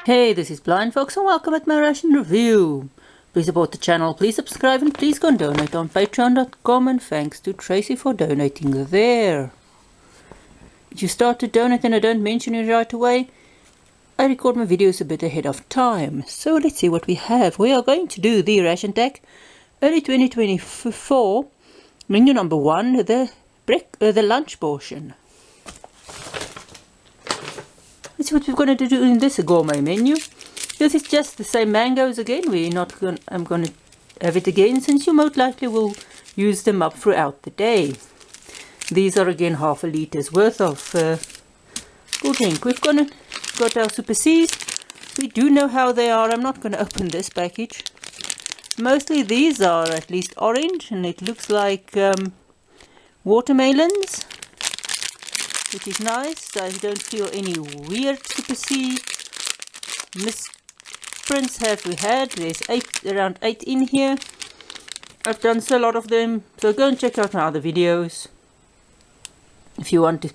Hey, this is BlindFox and welcome at my ration review. Please support the channel, please subscribe and please go and donate on patreon.com, and thanks to Tracy for donating there. If you start to donate and I don't mention it right away, I record my videos a bit ahead of time. So let's see what we have. We are going to do the RationTech early 2024 menu number 1, the lunch portion. Let's see what we're going to do in this gourmet menu. This is just the same mangoes again. I'm going to have it again, since you most likely will use them up throughout the day. These are again half a litres worth of cool drink. We've got our Super C's. We do know how they are. I'm not going to open this package. Mostly these are at least orange, and it looks like watermelons, which is nice. I don't feel any weird Super C misprints have we had. There's around 8 in here. I've done so a lot of them, so go and check out my other videos if you want to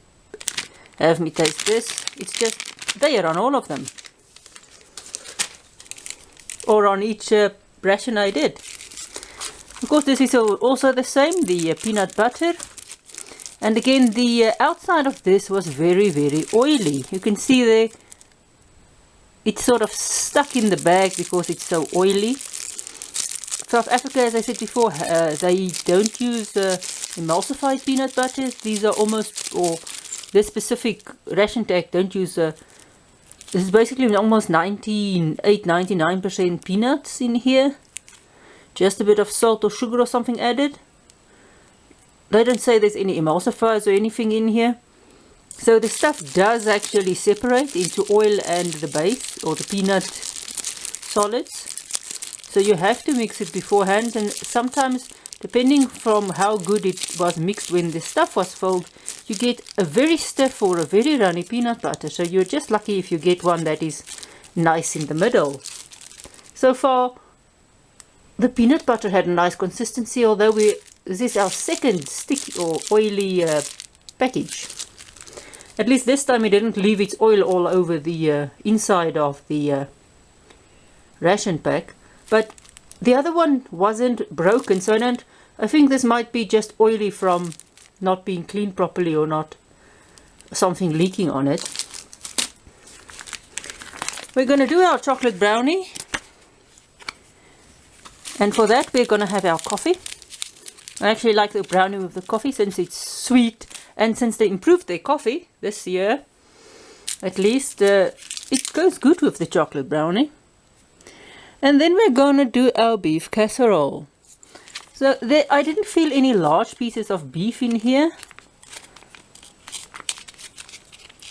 have me taste this. It's just there on all of them, or on each ration I did. Of course, this is also the same, the peanut butter. And again, the outside of this was very, very oily. You can see there, it's sort of stuck in the bag because it's so oily. South Africa, as I said before, they don't use emulsified peanut butter. These are almost, or this specific RationTech don't use, this is basically almost 99% peanuts in here. Just a bit of salt or sugar or something added. They don't say there's any emulsifiers or anything in here. So the stuff does actually separate into oil and the base, or the peanut solids. So you have to mix it beforehand, and sometimes, depending from how good it was mixed when the stuff was filled, you get a very stiff or a very runny peanut butter. So you're just lucky if you get one that is nice in the middle. So far, the peanut butter had a nice consistency, although this is our second sticky or oily package. At least this time it didn't leave its oil all over the inside of the ration pack. But the other one wasn't broken, so I think this might be just oily from not being cleaned properly, or not something leaking on it. We're going to do our chocolate brownie. And for that we're going to have our coffee. I actually like the brownie with the coffee, since it's sweet, and since they improved their coffee this year, at least it goes good with the chocolate brownie. And then we're going to do our beef casserole. So I didn't feel any large pieces of beef in here.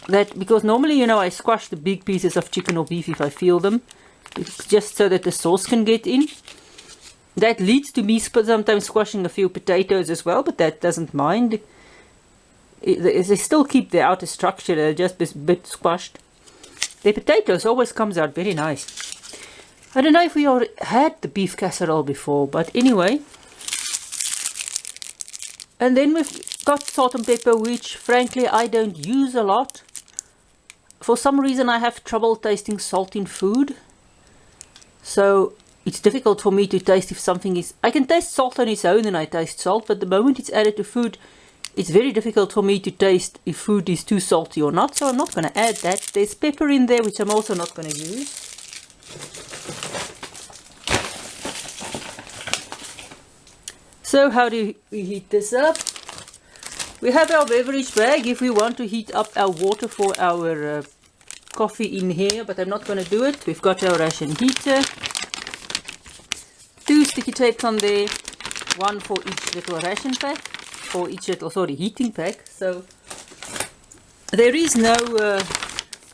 Because normally, you know, I squash the big pieces of chicken or beef if I feel them, just so that the sauce can get in. That leads to me sometimes squashing a few potatoes as well, but that doesn't mind. They still keep the outer structure, they're just a bit squashed. The potatoes always comes out very nice. I don't know if we already had the beef casserole before, but anyway. And then we've got salt and pepper, which frankly I don't use a lot. For some reason I have trouble tasting salt in food. So it's difficult for me to taste if something is... I can taste salt on its own and I taste salt, but the moment it's added to food, it's very difficult for me to taste if food is too salty or not, so I'm not going to add that. There's pepper in there, which I'm also not going to use. So how do we heat this up? We have our beverage bag if we want to heat up our water for our coffee in here, but I'm not going to do it. We've got our ration heater. 2 sticky tapes on there, one for each little ration pack, or each little, heating pack. So there is no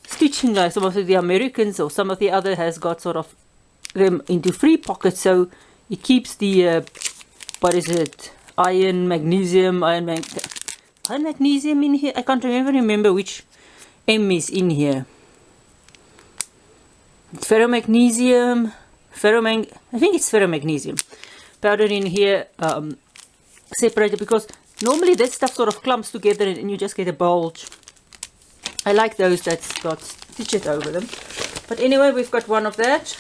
stitching like some of the Americans or some of the other has got sort of them into 3 pockets, so it keeps the what is it, iron magnesium in here. I can't remember which M is in here. It's ferromagnesium. I think it's ferromagnesium powder in here, separated, because normally this stuff sort of clumps together and you just get a bulge. I like those that's got stitches over them. But anyway, we've got one of that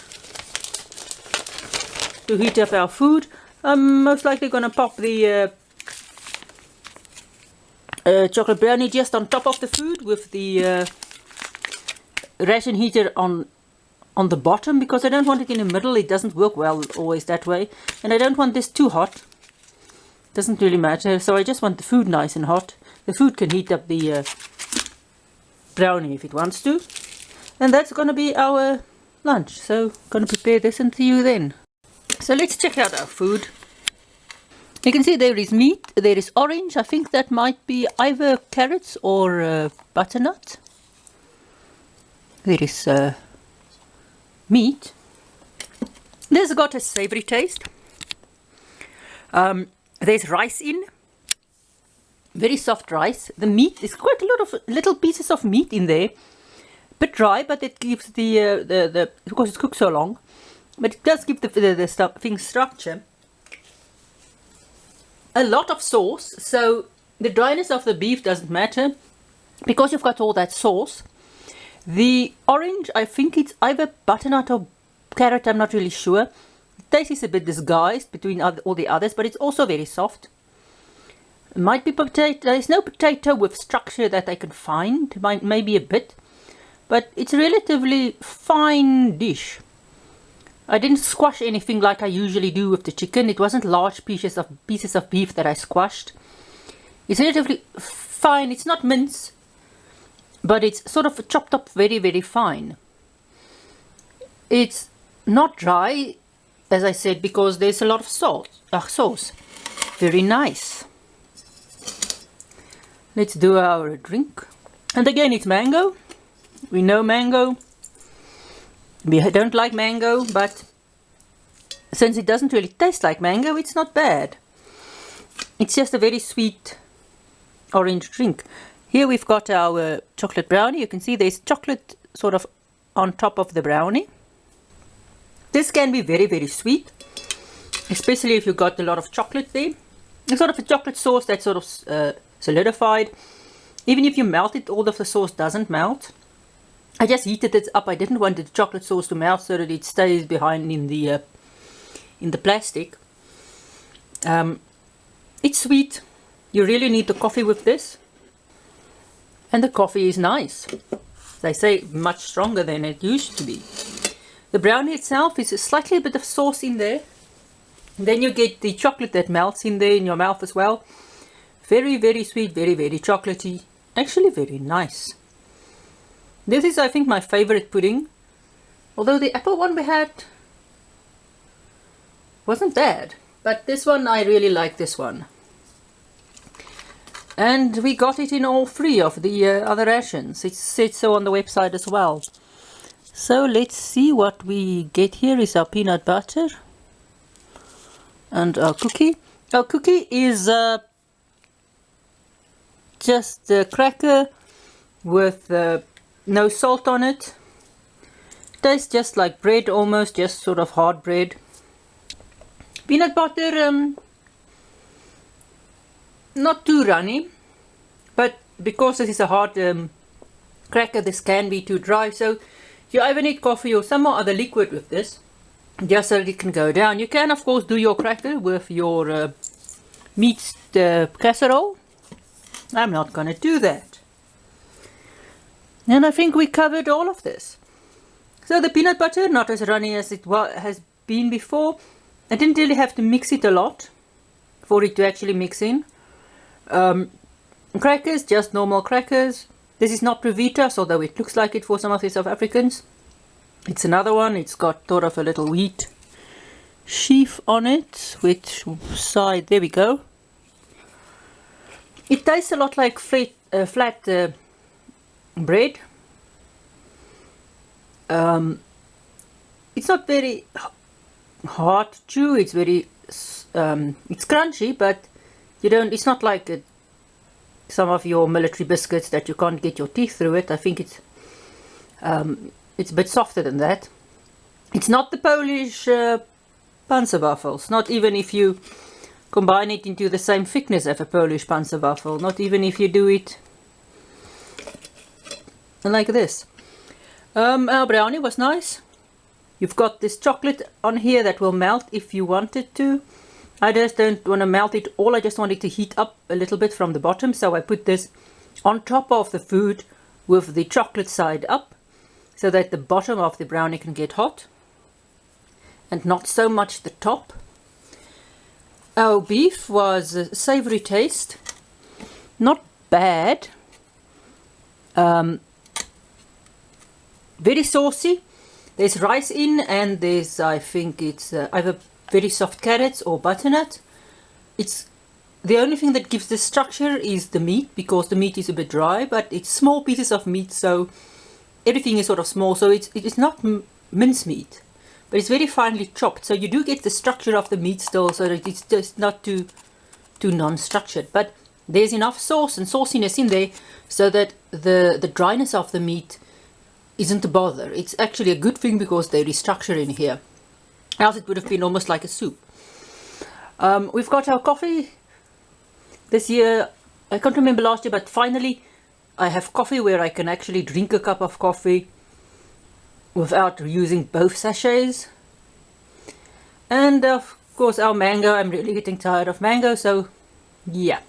to heat up our food. I'm most likely going to pop the chocolate brownie just on top of the food with the ration heater on the bottom, because I don't want it in the middle. It doesn't work well always that way, and I don't want this too hot. Doesn't really matter, so I just want the food nice and hot. The food can heat up the brownie if it wants to, and that's going to be our lunch. So going to prepare this and see you then. So let's check out our food. You can see there is meat, there is orange. I think that might be either carrots or butternut. There is meat. This has got a savoury taste. There's rice in. Very soft rice. The meat is quite a lot of little pieces of meat in there. Bit dry, but it gives the because it's cooked so long. But it does give the stuffing structure. A lot of sauce, so the dryness of the beef doesn't matter because you've got all that sauce. The orange, I think it's either butternut or carrot, I'm not really sure. The taste is a bit disguised between all the others, but it's also very soft. It might be potato. There is no potato with structure that I can find, maybe a bit, but it's a relatively fine dish. I didn't squash anything like I usually do with the chicken. It wasn't large pieces of beef that I squashed. It's relatively fine. It's not mince, but it's sort of chopped up very, very fine. It's not dry, as I said, because there's a lot of sauce. Very nice. Let's do our drink. And again, it's mango. We know mango. We don't like mango, but since it doesn't really taste like mango, it's not bad. It's just a very sweet orange drink. Here we've got our chocolate brownie. You can see there's chocolate sort of on top of the brownie. This can be very, very sweet, especially if you've got a lot of chocolate there. It's sort of a chocolate sauce that's sort of solidified. Even if you melt it, all of the sauce doesn't melt. I just heated it up. I didn't want the chocolate sauce to melt so that it stays behind in the plastic. It's sweet. You really need the coffee with this. And the coffee is nice. They say much stronger than it used to be. The brownie itself is slightly a bit of sauce in there. And then you get the chocolate that melts in there in your mouth as well. Very, very sweet, very, very chocolatey. Actually very nice. This is, I think, my favorite pudding. Although the apple one we had wasn't bad. But this one, I really like this one. And we got it in all three of the other rations. It said so on the website as well. So let's see what we get. Here is our peanut butter. And our cookie. Our cookie is just a cracker with no salt on it. Tastes just like bread, almost, just sort of hard bread. Peanut butter, not too runny, but because this is a hard cracker, this can be too dry. So you either need coffee or some more other liquid with this, just so that it can go down. You can, of course, do your cracker with your meat casserole. I'm not going to do that. And I think we covered all of this. So the peanut butter, not as runny as it has been before. I didn't really have to mix it a lot for it to actually mix in. Crackers, just normal crackers. This is not Provitas, although it looks like it for some of the South Africans. It's another one. It's got sort of a little wheat sheaf on it. Which side? There we go. It tastes a lot like flat bread. It's not very hard to chew. It's very it's crunchy, but you don't. It's not like some of your military biscuits that you can't get your teeth through it. I think it's a bit softer than that. It's not the Polish panzerwaffles. Not even if you combine it into the same thickness as a Polish panzerwaffle. Not even if you do it like this. Our brownie was nice. You've got this chocolate on here that will melt if you wanted to. I just don't want to melt it all, I just want it to heat up a little bit from the bottom, so I put this on top of the food with the chocolate side up, so that the bottom of the brownie can get hot and not so much the top. Our beef was a savoury taste, not bad, very saucy. There's rice in, and there's, I think it's either very soft carrots or butternut. It's the only thing that gives the structure is the meat, because the meat is a bit dry, but it's small pieces of meat, so everything is sort of small, so it is not mincemeat, but it's very finely chopped, so you do get the structure of the meat still, so that it's just not too non-structured, but there's enough sauce and sauciness in there so that the dryness of the meat isn't a bother. It's actually a good thing because there is structure in here, else it would have been almost like a soup. We've got our coffee this year. I can't remember last year, but finally I have coffee where I can actually drink a cup of coffee without using both sachets. And of course our mango, I'm really getting tired of mango, so yeah.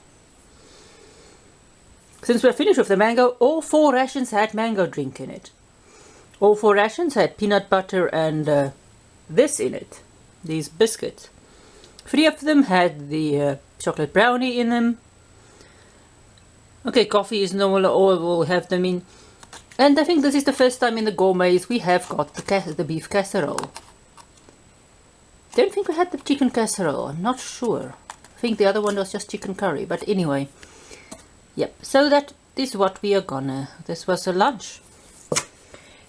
Since we're finished with the mango, all 4 rations had mango drink in it. All 4 rations had peanut butter and this in it, these biscuits. 3 of them had the chocolate brownie in them. Okay, coffee is normal, all will have them in. And I think this is the first time in the gourmets we have got the beef casserole. Don't think we had the chicken casserole, I'm not sure. I think the other one was just chicken curry, but anyway. Yep, so that is what we are gonna. This was a lunch.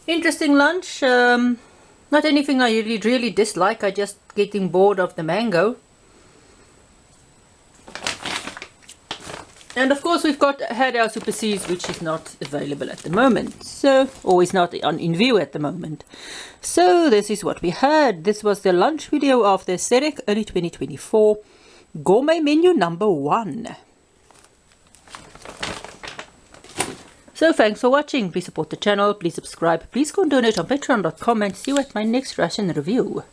Interesting lunch. Not anything I really dislike. I just getting bored of the mango. And of course we've had our Super C's, which is not available at the moment. So, or is not in view at the moment. So this is what we had. This was the lunch video of the Serek early 2024 gourmet menu number 1. So thanks for watching. Please support the channel, please subscribe, please go and donate on patreon.com, and see you at my next ration review.